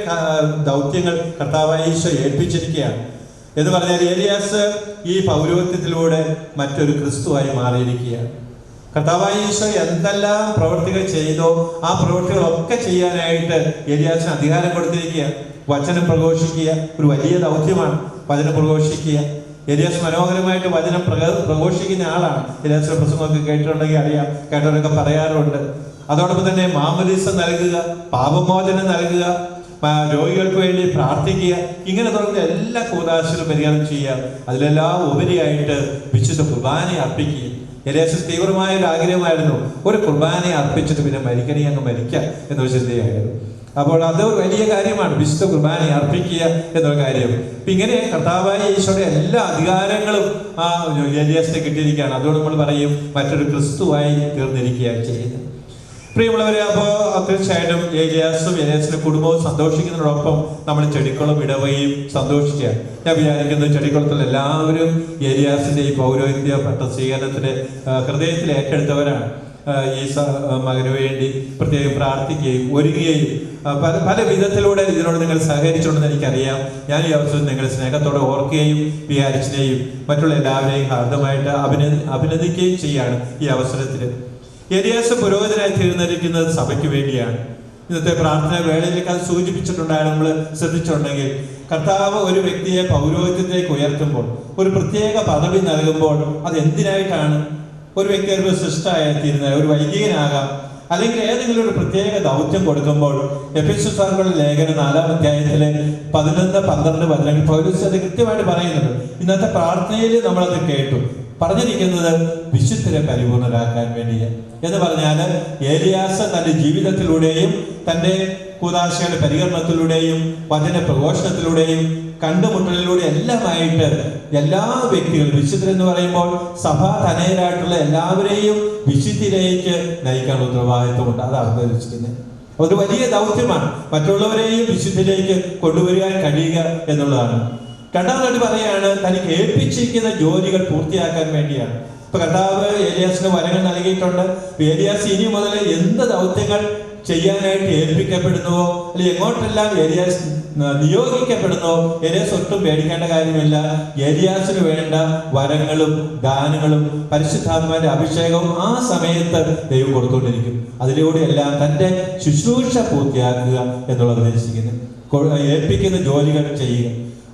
ദൗത്യങ്ങൾ കർത്താവായ ഈശോ ഏൽപ്പിച്ചിരിക്കുകയാണ്. എന്ന് പറഞ്ഞാൽ ഏലിയാസ് ഈ പൗരോഹിത്യത്തിലൂടെ മറ്റൊരു ക്രിസ്തുവായി മാറിയിരിക്കുകയാണ്. കർത്താവായ ഈശോ എന്തെല്ലാം പ്രവൃത്തികൾ ചെയ്തോ ആ പ്രവൃത്തികളൊക്കെ ചെയ്യാനായിട്ട് ഏലിയാസിന് അധികാരം കൊടുത്തിരിക്കുകയാണ്. വചനം പ്രഘോഷിക്കുക ഒരു വലിയ ദൗത്യമാണ്. വചനം പ്രഘോഷിക്കുക. ഏലിയാസ് മനോഹരമായിട്ട് വചനം പ്രഘോഷിക്കുന്ന ആളാണ്. ഏലിയാസിന്റെ പ്രസംഗമൊക്കെ കേട്ടിട്ടുണ്ടെങ്കിൽ അറിയാം, കേട്ടവരൊക്കെ പറയാറുണ്ട്. അതോടൊപ്പം തന്നെ മാമോദീസ നൽകുക, പാപമോചനം നൽകുക, രോഗികൾക്ക് വേണ്ടി പ്രാർത്ഥിക്കുക, ഇങ്ങനെ തുടങ്ങുന്ന എല്ലാ കൂദാശകളും പരിഹാരം ചെയ്യുക. അതിലെല്ലാം ഉപരിയായിട്ട് വിശുദ്ധ കുർബാന അർപ്പിക്കുക. ഏലിയാസിന് തീവ്രമായ ഒരു ആഗ്രഹമായിരുന്നു ഒരു കുർബാനയെ അർപ്പിച്ചിട്ട് പിന്നെ മരിക്കണേ അങ്ങ് മരിക്കുക എന്നൊരു ചിന്തയായിരുന്നു. അപ്പോൾ അത് വലിയ കാര്യമാണ്, വിശുദ്ധ കുർബാന അർപ്പിക്കുക എന്നുള്ള കാര്യം. ഇങ്ങനെ കർത്താവായ ഈശോയുടെ എല്ലാ അധികാരങ്ങളും ആ ഏലിയാസിന് കിട്ടിയിരിക്കുകയാണ്. അതുകൊണ്ട് നമ്മൾ പറയും മറ്റൊരു ക്രിസ്തുവായി തീർന്നിരിക്കുകയാണ് ചെയ്യുന്നത്. പ്രിയമുള്ളവരെ, അപ്പോൾ തീർച്ചയായിട്ടും ഏലിയാസിന്റെ കുടുംബവും സന്തോഷിക്കുന്നതിനോടൊപ്പം നമ്മൾ ചെടിക്കുളം ഇടവയും സന്തോഷിക്കുക. ഞാൻ വിചാരിക്കുന്നത് ചെടിക്കുളത്തിൽ എല്ലാവരും ഏലിയാസിന്റെ ഈ പൗരോഹിത്യ പട്ട സ്വീകരണത്തിന് ഹൃദയത്തിൽ ഏറ്റെടുത്തവരാണ്. ഈ മകന് വേണ്ടി പ്രത്യേകം പ്രാർത്ഥിക്കുകയും ഒരുങ്ങുകയും പല വിധത്തിലൂടെ ഇതിനോട് നിങ്ങൾ സഹകരിച്ചുകൊണ്ടെന്ന് എനിക്കറിയാം. ഞാൻ ഈ അവസരം നിങ്ങൾ സ്നേഹത്തോടെ ഓർക്കുകയും വിചാരിച്ചിനെയും മറ്റുള്ള എല്ലാവരെയും ഹാർദമായിട്ട് അഭിനന്ദിക്കുകയും ചെയ്യാണ് ഈ അവസരത്തിൽ. ഏലിയാസ് പുരോഹിതനായി തീർന്നിരിക്കുന്നത് സഭയ്ക്ക് വേണ്ടിയാണ്. ഇന്നത്തെ പ്രാർത്ഥന വേളയിലേക്ക് അത് സൂചിപ്പിച്ചിട്ടുണ്ടായിരുന്നു. നമ്മൾ ശ്രദ്ധിച്ചിട്ടുണ്ടെങ്കിൽ കർത്താവ് ഒരു വ്യക്തിയെ പൗരോഹിത്യത്തിലേക്ക് ഉയർത്തുമ്പോൾ, ഒരു പ്രത്യേക പദവി നൽകുമ്പോൾ അത് എന്തിനായിട്ടാണ്? ഒരു വ്യക്തി ഒരു സൃഷ്ടായിത്തീരുന്നത്, ഒരു വൈദികനാകാം, അല്ലെങ്കിൽ ഏതെങ്കിലും ഒരു പ്രത്യേക ദൗത്യം കൊടുക്കുമ്പോൾ എഫെസ്യർക്കുള്ള ലേഖനം 4-ാം അധ്യായത്തിലെ 11, 12 വചനങ്ങൾ പൗലോസ് അത് കൃത്യമായിട്ട് പറയുന്നുണ്ട്. ഇന്നത്തെ പ്രാർത്ഥനയിൽ നമ്മളത് കേട്ടു. പറഞ്ഞിരിക്കുന്നത് വിശുദ്ധരെ പരിപൂർണരാക്കാൻ വേണ്ടി എന്ന് പറഞ്ഞാൽ ഏലിയാസ് തന്റെ ജീവിതത്തിലൂടെയും തന്റെ കൂദാശയുടെ പരികരണത്തിലൂടെയും വചന പ്രഘോഷണത്തിലൂടെയും കണ്ടുമുട്ടലിലൂടെ എല്ലാമായിട്ട് എല്ലാ വ്യക്തികളും വിശുദ്ധരെന്ന് പറയുമ്പോൾ സഭാധനയരായിട്ടുള്ള എല്ലാവരെയും വിശുദ്ധിയിലേക്ക് നയിക്കാനുള്ള ഉത്തരവാദിത്വമുണ്ട്. അതാണ് ഉദ്ദേശിക്കുന്നത്. ഒരു വലിയ ദൗത്യമാണ് മറ്റുള്ളവരെയും വിശുദ്ധിയിലേക്ക് കൊണ്ടുവരാൻ കഴിയുക എന്നുള്ളതാണ്. രണ്ടാമതായിട്ട് പറയാണ് തനിക്ക് ഏൽപ്പിച്ചിരിക്കുന്ന ജോലികൾ പൂർത്തിയാക്കാൻ വേണ്ടിയാണ്. ഇപ്പൊ കർത്താവ് ഏലിയാസിന് വരങ്ങൾ നൽകിയിട്ടുണ്ട്. ഏലിയാസ് ഇനി മുതൽ എന്ത് ദൗത്യങ്ങൾ ചെയ്യാനായിട്ട് ഏൽപ്പിക്കപ്പെടുന്നുവോ അല്ലെങ്കിൽ എങ്ങോട്ടെല്ലാം ഏലിയാസ് നിയോഗിക്കപ്പെടുന്നുവോ ഏലിയാസ് ഒട്ടും പേടിക്കേണ്ട കാര്യമില്ല. ഏലിയാസിന് വേണ്ട വരങ്ങളും ദാനങ്ങളും പരിശുദ്ധാത്മാവിന്റെ അഭിഷേകവും ആ സമയത്ത് ദൈവം കൊടുത്തുകൊണ്ടിരിക്കും. അതിലൂടെയെല്ലാം തന്റെ ശുശ്രൂഷ പൂർത്തിയാക്കുക എന്നുള്ളത് ഉദ്ദേശിക്കുന്നു. ഏൽപ്പിക്കുന്ന ജോലികൾ ചെയ്യുക.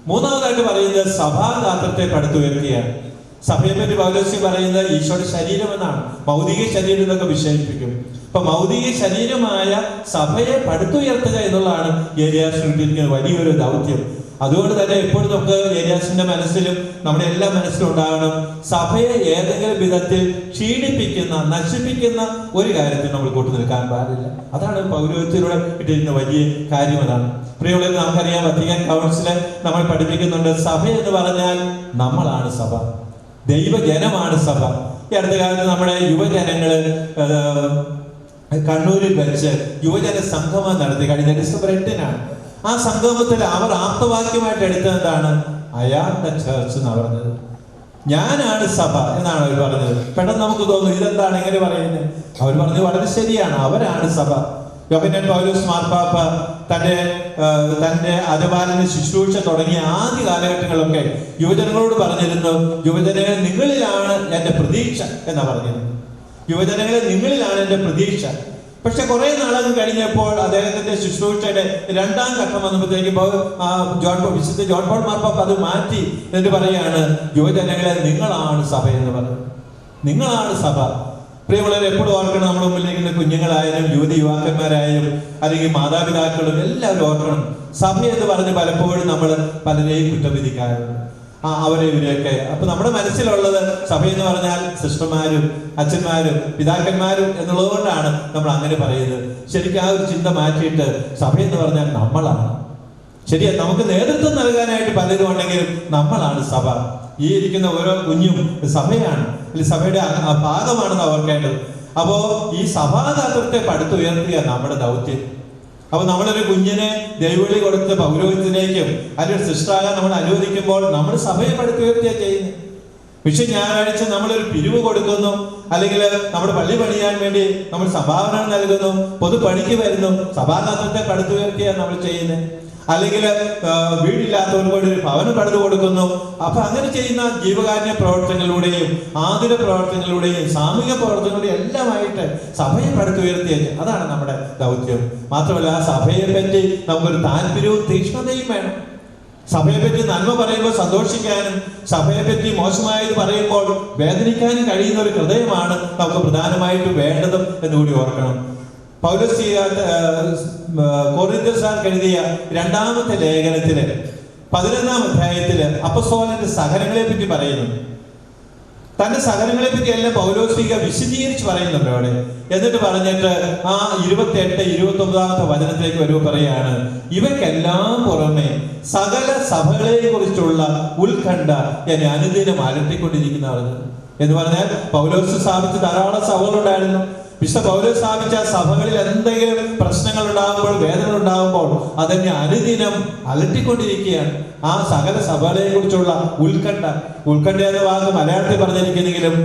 മൂന്നാമതായിട്ട് പറയുന്നത് സഭാഗാത്രത്തെ പടുത്തുയർത്തുകയാണ്. സഭയെ പറ്റി പൗലോസ് പറയുന്നത് ഈശോയുടെ ശരീരം എന്നാണ്. ഭൗതിക ശരീരം എന്നൊക്കെ വിശേഷിപ്പിക്കും. അപ്പൊ ഭൗതിക ശരീരമായ സഭയെ പടുത്തുയർത്തുക എന്നുള്ളതാണ് ഏലിയാസിന് വലിയൊരു ദൗത്യം. അതുകൊണ്ട് തന്നെ എപ്പോഴും നമുക്ക് ഏലിയാസിന്റെ മനസ്സിലും നമ്മുടെ എല്ലാ മനസ്സിലും ഉണ്ടാകണം, സഭയെ ഏതെങ്കിലും വിധത്തിൽ ക്ഷീണിപ്പിക്കുന്ന നശിപ്പിക്കുന്ന ഒരു കാര്യത്തിൽ നമ്മൾ കൂട്ടു നിൽക്കാൻ പാടില്ല. അതാണ് പൗരോഹിത്യത്തിലൂടെ കിട്ടിയിരുന്ന വലിയ കാര്യം. അതാണ് പ്രിയമുള്ളവർ, നമുക്കറിയാം വത്തിക്കാൻ കൗൺസില് നമ്മൾ പഠിപ്പിക്കുന്നുണ്ട്, സഭ എന്ന് പറഞ്ഞാൽ നമ്മളാണ് സഭ, ദൈവജനമാണ് സഭ. ഈ അടുത്ത കാലത്ത് നമ്മുടെ യുവജനങ്ങള് കണ്ണൂരിൽ വെച്ച് യുവജന സംഗമം നടത്തി. കഴിഞ്ഞ ഡിസംബർ 8-നാണ്. ആ സംഗമത്തിൽ അവർ ആപ്തവാക്യമായിട്ട് എടുത്തതാണ് ഐ ആം ദ ചർച്ച് എന്ന് പറഞ്ഞത്. ഞാനാണ് സഭ എന്നാണ് അവർ പറഞ്ഞത്. പെട്ടെന്ന് നമുക്ക് തോന്നും ഇതെന്താണ് എങ്ങനെ പറയുന്നത്? അവർ പറഞ്ഞത് വളരെ ശരിയാണ്, അവരാണ് സഭ. യോഹന്നാൻ പൗലോസ് മാർപ്പാപ്പ തന്റെ അജപാലന ശുശ്രൂഷ തുടങ്ങിയ ആദ്യ കാലഘട്ടങ്ങളൊക്കെ യുവജനങ്ങളോട് പറഞ്ഞിരുന്നു, യുവജനങ്ങളെ നിങ്ങളിലാണ് എന്റെ പ്രതീക്ഷ എന്നാ പറഞ്ഞിരുന്നു. യുവജനങ്ങളെ നിങ്ങളിലാണ് എന്റെ പ്രതീക്ഷ. പക്ഷെ കുറെ നാളൊക്കെ കഴിഞ്ഞപ്പോൾ അദ്ദേഹത്തിന്റെ ശുശ്രൂഷയുടെ 2-ാം ഘട്ടം വന്നപ്പോഴത്തേക്ക് വിശുദ്ധ ജോൺ പോൾ മാർപ്പാപ്പ അത് മാറ്റി എന്നിട്ട് പറയാണ്, യുവജനങ്ങളെ നിങ്ങളാണ് സഭ എന്ന് പറഞ്ഞു. നിങ്ങളാണ് സഭ. പ്രിയമുള്ളവർ, എപ്പോഴും ഓർക്കണം, നമ്മുടെ മുമ്പിലിരിക്കുന്ന കുഞ്ഞുങ്ങളായാലും യുവതി-യുവാക്കന്മാരായാലും അല്ലെങ്കിൽ മാതാപിതാക്കളും എല്ലാവരും ഓർക്കണം, സഭ എന്ന് പറഞ്ഞ് പലപ്പോഴും നമ്മൾ പലരെയും കുറ്റം വിധിക്കാറുണ്ട്. അവരെ ഇവരെയൊക്കെ. അപ്പൊ നമ്മുടെ മനസ്സിലുള്ളത് സഭ എന്ന് പറഞ്ഞാൽ സിസ്റ്റർമാരും അച്ഛന്മാരും പിതാക്കന്മാരും എന്നുള്ളത് കൊണ്ടാണ് നമ്മൾ അങ്ങനെ പറയുന്നത്. ശരിക്കും ആ ഒരു ചിന്ത മാറ്റിയിട്ട് സഭ എന്ന് പറഞ്ഞാൽ നമ്മളാണ്. ശരിയാ, നമുക്ക് നേതൃത്വം നൽകാനായിട്ട് പലരും ഉണ്ടെങ്കിലും നമ്മളാണ് സഭ. ഈ ഇരിക്കുന്ന ഓരോ കുഞ്ഞും സഭയാണ്, അല്ലെങ്കിൽ സഭയുടെ ഭാഗമാണെന്ന് ഓർക്കേണ്ടത്. അപ്പോ ഈ സഭാഗാത്രത്തെ പടുത്തുയർത്തുക നമ്മുടെ ദൗത്യം. അപ്പൊ നമ്മളൊരു കുഞ്ഞിനെ ദൈവവിളി കൊടുത്ത് പൗരോഹിത്യത്തിലേക്കും അല്ലെങ്കിൽ സിസ്റ്ററാകാൻ നമ്മൾ അനുവദിക്കുമ്പോൾ നമ്മൾ സഭയെ പടുത്തുയർത്തുക ചെയ്യുന്നു. വിഷു ഞായറാഴ്ച നമ്മളൊരു പിരിവ് കൊടുക്കുന്നു, അല്ലെങ്കിൽ നമ്മുടെ പള്ളി പണിയാൻ വേണ്ടി നമ്മൾ സംഭാവന നൽകുന്നു, പൊതുപണിക്ക് വരുന്നു, സഭാഗാത്രത്തെ പടുത്തുയർത്തുക നമ്മൾ ചെയ്യുന്നത്. അല്ലെങ്കിൽ വീടില്ലാത്തവർക്ക് ഒരു ഭവനം പണിത് കൊടുക്കുന്നു. അപ്പൊ അങ്ങനെ ചെയ്യുന്ന ജീവകാരുണ്യ പ്രവർത്തനങ്ങളിലൂടെയും ആതുര പ്രവർത്തനങ്ങളിലൂടെയും സാമൂഹിക പ്രവർത്തനങ്ങളുടെയും എല്ലാമായിട്ട് സഭയെ പടുത്തുയർത്തിയ അതാണ് നമ്മുടെ ദൗത്യം. മാത്രമല്ല സഭയെ പറ്റി നമുക്കൊരു താല്പര്യവും തീക്ഷ്ണതയും വേണം. സഭയെ പറ്റി നന്മ പറയുമ്പോൾ സന്തോഷിക്കാനും സഭയെ പറ്റി മോശമായത് പറയുമ്പോൾ വേദനിക്കാനും കഴിയുന്ന ഒരു ഹൃദയമാണ് നമുക്ക് പ്രധാനമായിട്ട് വേണ്ടതും എന്നുകൂടി ഓർക്കണം. പൗലോസ് കൊരിന്ത്യർക്കാർക്ക് എഴുതിയ 2-ാമത്തെ ലേഖനത്തില് 11-ാം അധ്യായത്തില് അപ്പസ്തോലന്റെ സഹനങ്ങളെ പറ്റി പറയുന്നു. തന്റെ സഹനങ്ങളെ പറ്റി എല്ലാം പൗലോസ്ലീഹ വിശദീകരിച്ച് പറയുന്നുണ്ട് അവിടെ. എന്നിട്ട് പറഞ്ഞിട്ട് ആ 28-29 വചനത്തിലേക്ക് വരുമ്പോൾ പറയാണ്, ഇവയ്ക്കെല്ലാം പുറമെ സകല സഭകളെ കുറിച്ചുള്ള ഉത്കണ്ഠ എന്നെ അനുദിനം അലട്ടിക്കൊണ്ടിരിക്കുന്ന പറഞ്ഞത്. എന്ന് പറഞ്ഞാൽ പൗലോസ് സ്ഥാപിച്ച ധാരാളം സഭകളുണ്ടായിരുന്നു. വിശുദ്ധ പൗലോസ് സ്ഥാപിച്ച സഭകളിൽ എന്തെങ്കിലും പ്രശ്നങ്ങൾ ഉണ്ടാകുമ്പോൾ, വേദന ഉണ്ടാകുമ്പോൾ അതെന്നെ അനുദിനം അലട്ടിക്കൊണ്ടിരിക്കുകയാണ്. ആ സകല സഭകളെ കുറിച്ചുള്ള ഉത്കണ്ഠ എന്ന വാക്ക് മലയാളത്തിൽ പറഞ്ഞിരിക്കുന്നെങ്കിലും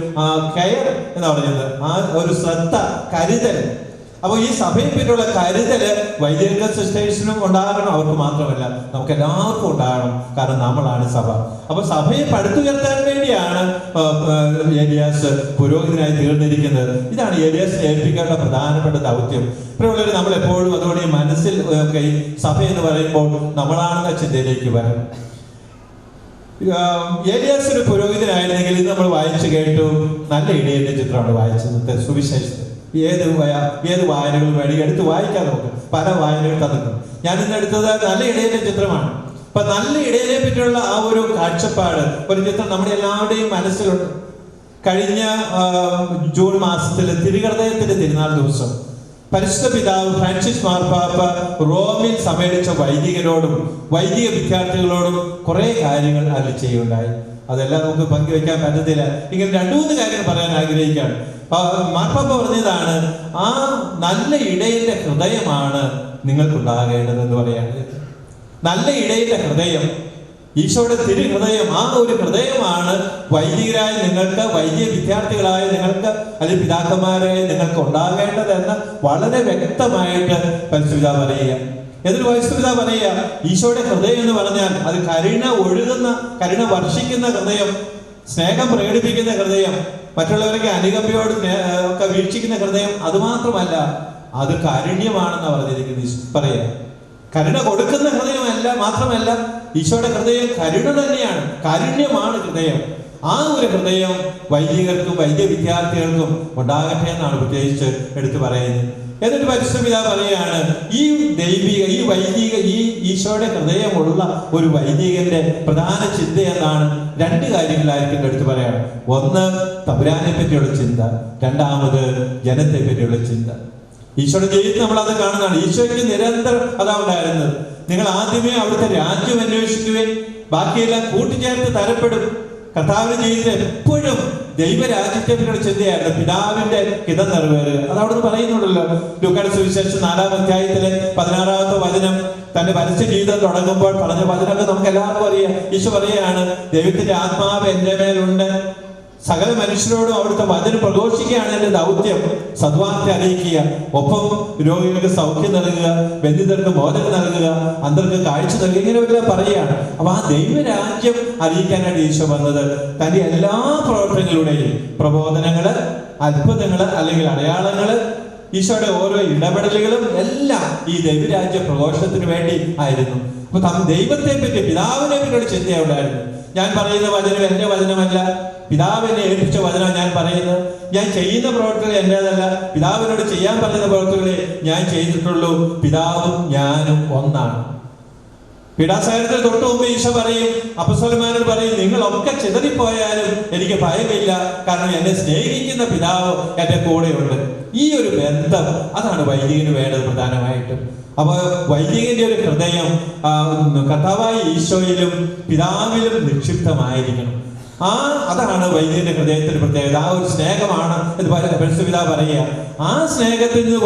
കെയർ എന്ന് പറഞ്ഞത് ആ ഒരു ശ്രദ്ധ, കരുതൽ. അപ്പൊ ഈ സഭയെ പറ്റിയുള്ള കരുതല് വൈദിക സിസ്റ്റേഴ്സിനും ഉണ്ടാകണം, അവർക്ക് മാത്രമല്ല നമുക്ക് എല്ലാവർക്കും ഉണ്ടാകണം. കാരണം നമ്മളാണ് സഭ. അപ്പൊ സഭയെ പടുത്തുയർത്താൻ വേണ്ടിയാണ് ഏലിയാസ് പുരോഹിതനായി തീർന്നിരിക്കുന്നത്. ഇതാണ് ഏലിയാസിനെ ഏൽപ്പിക്കേണ്ട പ്രധാനപ്പെട്ട ദൗത്യം. ഇപ്പോഴുള്ളവർ നമ്മൾ എപ്പോഴും അതുകൊണ്ട് ഈ മനസ്സിൽ ഈ സഭ എന്ന് പറയുമ്പോൾ നമ്മളാണെന്ന ചിന്തയിലേക്ക് വരണം. ഏലിയാസ് ഒരു പുരോഹിതനായിരുന്നെങ്കിൽ ഇത് നമ്മൾ വായിച്ചു കേട്ടു. നല്ല ഇടയന്റെ ചിത്രമാണ് വായിച്ചത് സുവിശേഷത്തിൽ. ഏത് വായനകളും വേണമെങ്കിൽ എടുത്ത് വായിക്കാൻ നോക്കും. പല വായനകൾ തന്നിട്ടുണ്ട്. ഞാൻ ഇന്ന് എടുത്തത് നല്ല ഇടയന്റെ ചിത്രമാണ്. അപ്പൊ നല്ല ഇടയനെ പറ്റിയുള്ള ആ ഒരു കാഴ്ചപ്പാട്, ഒരു ചിത്രം നമ്മുടെ എല്ലാവരുടെയും മനസ്സിലുണ്ട്. കഴിഞ്ഞ ജൂൺ മാസത്തില് തിരുഹൃദയത്തിന്റെ തിരുനാൾ ദിവസം പരിശുദ്ധ പിതാവ് ഫ്രാൻസിസ് മാർപ്പാപ്പ റോമിൽ സമ്മേളിച്ച വൈദികരോടും വൈദിക വിദ്യാർത്ഥികളോടും കുറെ കാര്യങ്ങൾ അരുളി ചെയ്യുകയുണ്ടായി. അതെല്ലാം നമുക്ക് പങ്കുവെക്കാൻ പറ്റത്തില്ല. ഇങ്ങനെ 2-3 കാര്യങ്ങൾ പറയാൻ ആഗ്രഹിക്കുകയാണ്. മാർപ്പാപ്പ പറഞ്ഞതാണ്, ആ നല്ല ഇടയന്റെ ഹൃദയമാണ് നിങ്ങൾക്കുണ്ടാകേണ്ടതെന്ന് പറയാണ്. നല്ല ഇടയന്റെ ഹൃദയം, ഈശോയുടെ തിരുഹൃദയം, ആ ഒരു ഹൃദയമാണ് വൈദികരായ നിങ്ങൾക്ക്, വൈദിക വിദ്യാർത്ഥികളായ നിങ്ങൾക്ക്, അല്ലെങ്കിൽ പിതാക്കന്മാരായ നിങ്ങൾക്ക് ഉണ്ടാകേണ്ടതെന്ന് വളരെ വ്യക്തമായിട്ട് പരിശുദ്ധ പറയുക. എന്നിട്ട് പരിശുദ്ധ പറയുക, ഈശോയുടെ ഹൃദയം എന്ന് പറഞ്ഞാൽ അത് കരുണ ഒഴുകുന്ന, കരുണ വർഷിക്കുന്ന ഹൃദയം, സ്നേഹം പ്രകടിപ്പിക്കുന്ന ഹൃദയം, മറ്റുള്ളവരൊക്കെ അനുകമ്പയോട് ഒക്കെ വീക്ഷിക്കുന്ന ഹൃദയം. അത് മാത്രമല്ല, അത് കാരുണ്യമാണെന്ന് പറഞ്ഞിരിക്കുന്നത് പറയാ. കരുണ കൊടുക്കുന്ന ഹൃദയമല്ല, മാത്രമല്ല ഈശോയുടെ ഹൃദയം കരുണ തന്നെയാണ്, കാരുണ്യമാണ് ഹൃദയം. ആ ഒരു ഹൃദയം വൈദികർക്കും വൈദ്യ വിദ്യാർത്ഥികൾക്കും ഉണ്ടാകട്ടെ എന്നാണ് പ്രത്യേകിച്ച് എടുത്തു പറയുന്നത്. എന്നിട്ട് പരിശുദ്ധ പിതാവ് പറയാണ്, ഈ ദൈവിക, ഈ വൈദിക, ഈ ഈശോയുടെ ഹൃദയമുള്ള ഒരു വൈദികന്റെ പ്രധാന ചിന്ത എന്താണ്? 2 കാര്യങ്ങളായിരിക്കും എടുത്തു പറയാണ്. ഒന്ന്, തമ്പുരാനെ പറ്റിയുള്ള ചിന്ത. 2ാമത്, ജനത്തെ പറ്റിയുള്ള ചിന്ത. ഈശോയുടെ ജീവിതത്തിൽ നമ്മൾ അത് കാണുന്നതാണ്. ഈശോയ്ക്ക് നിരന്തരം അതാ ഉണ്ടായിരുന്നത്. നിങ്ങൾ ആദ്യമേ അവിടുത്തെ രാജ്യം അന്വേഷിക്കുകയും ബാക്കിയെല്ലാം കൂട്ടിച്ചേർത്ത് തരപ്പെടും. കർത്താവിന്റെ ജീവിതത്തിൽ എപ്പോഴും ദൈവരാജ്യത്തെ പറ്റിയുള്ള ചിന്തയായിരുന്നു. പിതാവിന്റെ ഹിതം നിറവേറുക. അത് അവിടുന്ന് പറയുന്നുണ്ടല്ലോ. ലൂക്കായുടെ സുവിശേഷം 4-ാം അധ്യായത്തിലെ 16-ാമത്തെ വചനം. തന്റെ പരസ്യ ജീവിതം തുടങ്ങുമ്പോൾ പറഞ്ഞ വചനമൊക്കെ നമുക്ക് എല്ലാവർക്കും അറിയാം. ഈശോ പറയുകയാണ്, ദൈവത്തിന്റെ ആത്മാവ് എന്റെ മേലുണ്ട്, സകല മനുഷ്യരോടും അവിടുത്തെ വചനം പ്രഘോഷിക്കുകയാണ് എന്റെ ദൗത്യം. സദ്വാർത്ത അറിയിക്കുക, ഒപ്പം രോഗികൾക്ക് സൗഖ്യം നൽകുക, ബന്ധിതർക്ക് മോചനം നൽകുക, അന്തർക്ക് കാഴ്ച നൽകുക, ഇങ്ങനെയൊക്കെ പറയുകയാണ്. അപ്പൊ ആ ദൈവരാജ്യം അറിയിക്കാനായിട്ട് ഈശോ വന്നത് തന്റെ എല്ലാ പ്രവർത്തനങ്ങളുടെയും പ്രബോധനങ്ങള്, അത്ഭുതങ്ങള് അല്ലെങ്കിൽ അടയാളങ്ങള്, ഈശോയുടെ ഓരോ ഇടപെടലുകളും എല്ലാം ഈ ദൈവരാജ്യ പ്രഘോഷത്തിന് വേണ്ടി ആയിരുന്നു. അപ്പൊ ദൈവത്തെ പറ്റി, പിതാവിനെ പറ്റിയുള്ള ചിന്തയുണ്ടായിരുന്നു. ഞാൻ പറയുന്ന വചനം എന്റെ വചനമല്ല, പിതാവിനെ ഏൽപ്പിച്ച വചനം ഞാൻ പറയുന്നത്. ഞാൻ ചെയ്യുന്ന പ്രവർത്തനങ്ങൾ എന്റേതല്ല, പിതാവിനോട് ചെയ്യാൻ പറയുന്ന പ്രവർത്തനങ്ങളെ ഞാൻ ചെയ്തിട്ടുള്ളൂ. പിതാവും ഞാനും ഒന്നാണ്. പീഡാസഹനത്തിന് തൊട്ട് മുമ്പ് ഈശോ പറയും, അപ്പസ്തലന്മാരോട് പറയും, നിങ്ങളൊക്കെ ചിതറിപ്പോയാലും എനിക്ക് ഭയമില്ല, കാരണം എന്നെ സ്നേഹിക്കുന്ന പിതാവ് എന്റെ കൂടെയുണ്ട്. ഈ ഒരു ബന്ധം, അതാണ് വൈദികന് വേണ്ടത് പ്രധാനമായിട്ടും. അപ്പൊ വൈദികന്റെ ഒരു ഹൃദയം കർത്താവായ ഈശോയിലും പിതാവിലും നിക്ഷിപ്തമായിരിക്കണം. അതാണ് വൈദികന്റെ ഹൃദയത്തിന്റെ പ്രത്യേകത. ആ ഒരു സ്നേഹമാണ് പരിശുദ്ധ പിതാവ് പറയുക. ആ സ്നേഹത്തിൽ നിന്ന്